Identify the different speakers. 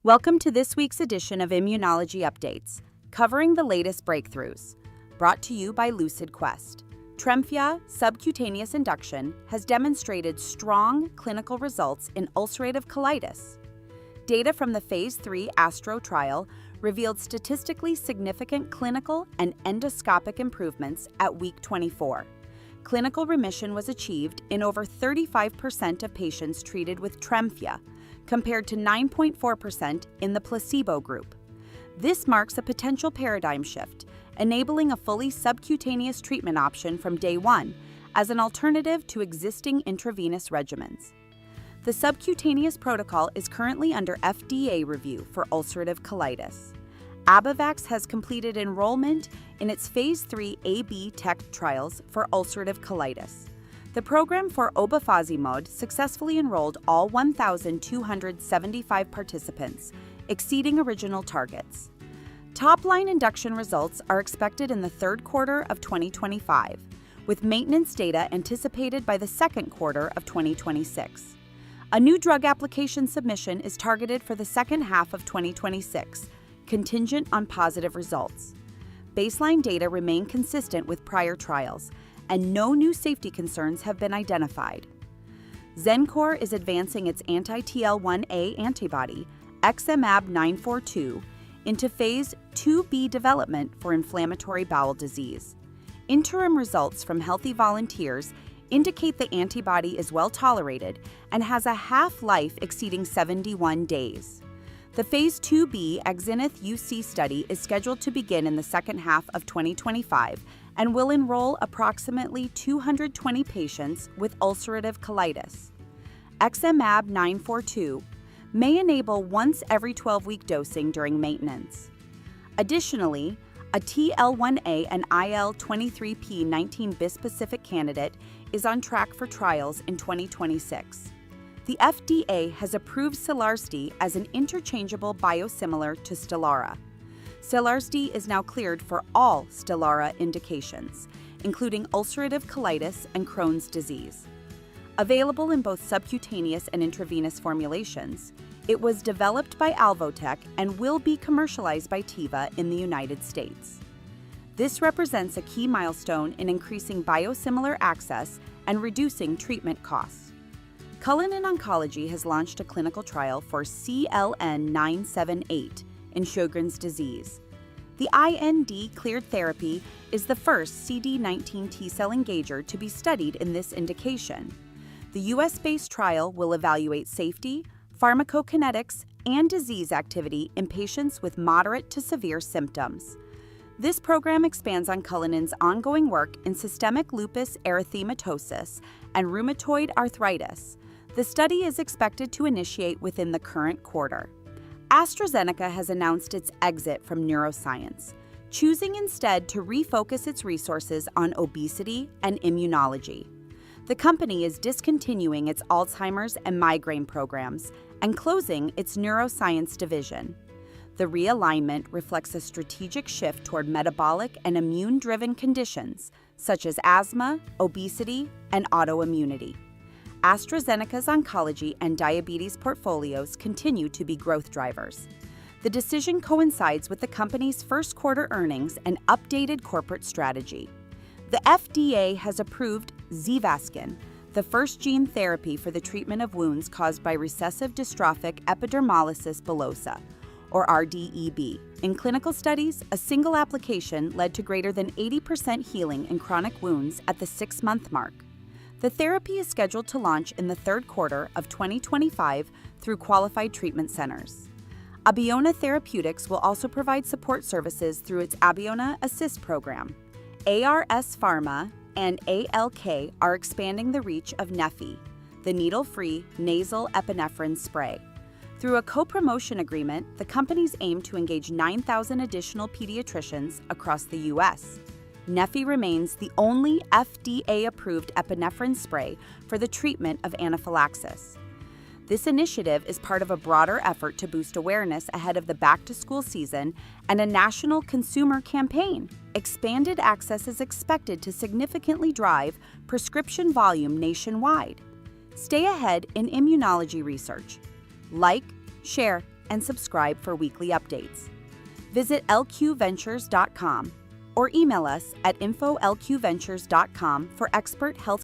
Speaker 1: Welcome to this week's edition of Immunology Updates, covering the latest breakthroughs. Brought to you by Lucid Quest. TREMFYA subcutaneous induction has demonstrated strong clinical results in ulcerative colitis. Data from the Phase 3 ASTRO trial revealed statistically significant clinical and endoscopic improvements at week 24. Clinical remission was achieved in over 35% of patients treated with TREMFYA, compared to 9.4% in the placebo group. This marks a potential paradigm shift, enabling a fully subcutaneous treatment option from day one as an alternative to existing intravenous regimens. The subcutaneous protocol is currently under FDA review for ulcerative colitis. Abivax has completed enrollment in its Phase 3 AB Tech trials for ulcerative colitis. The program for obefazimod successfully enrolled all 1,275 participants, exceeding original targets. Top-line induction results are expected in the third quarter of 2025, with maintenance data anticipated by the second quarter of 2026. A new drug application submission is targeted for the second half of 2026, contingent on positive results. Baseline data remain consistent with prior trials, and no new safety concerns have been identified. Xencor is advancing its anti-TL1A antibody, XmAb942, into Phase 2b development for inflammatory bowel disease. Interim results from healthy volunteers indicate the antibody is well tolerated and has a half-life exceeding 71 days. The Phase 2b Xenith UC study is scheduled to begin in the second half of 2025 and will enroll approximately 220 patients with ulcerative colitis. XmAb942 may enable once every 12-week dosing during maintenance. Additionally, a TL1A and IL-23p19 bispecific candidate is on track for trials in 2026. The FDA has approved SELARSDI as an interchangeable biosimilar to Stelara. SELARSDI is now cleared for all Stelara indications, including ulcerative colitis and Crohn's disease. Available in both subcutaneous and intravenous formulations, it was developed by Alvotech and will be commercialized by Teva in the United States. This represents a key milestone in increasing biosimilar access and reducing treatment costs. Cullinan Oncology has launched a clinical trial for CLN-978 in Sjögren's disease. The IND-cleared therapy is the first CD19 T-cell engager to be studied in this indication. The U.S.-based trial will evaluate safety, pharmacokinetics, and disease activity in patients with moderate to severe symptoms. This program expands on Cullinan's ongoing work in systemic lupus erythematosus and rheumatoid arthritis. The study is expected to initiate within the current quarter. AstraZeneca has announced its exit from neuroscience, choosing instead to refocus its resources on obesity and immunology. The company is discontinuing its Alzheimer's and migraine programs and closing its neuroscience division. The realignment reflects a strategic shift toward metabolic and immune-driven conditions such as asthma, obesity, and autoimmunity. AstraZeneca's oncology and diabetes portfolios continue to be growth drivers. The decision coincides with the company's first quarter earnings and updated corporate strategy. The FDA has approved ZEVASKYN, the first gene therapy for the treatment of wounds caused by recessive dystrophic epidermolysis bullosa, or RDEB. In clinical studies, a single application led to greater than 80% healing in chronic wounds at the 6-month mark. The therapy is scheduled to launch in the third quarter of 2025 through qualified treatment centers. Abiona Therapeutics will also provide support services through its Abiona Assist program. ARS Pharma and ALK are expanding the reach of neffy, the needle-free nasal epinephrine spray. Through a co-promotion agreement, the companies aim to engage 9,000 additional pediatricians across the U.S. neffy remains the only FDA-approved epinephrine spray for the treatment of anaphylaxis. This initiative is part of a broader effort to boost awareness ahead of the back-to-school season and a national consumer campaign. Expanded access is expected to significantly drive prescription volume nationwide. Stay ahead in immunology research. Like, share, and subscribe for weekly updates. Visit lqventures.com or email us at info@lqventures.com for expert health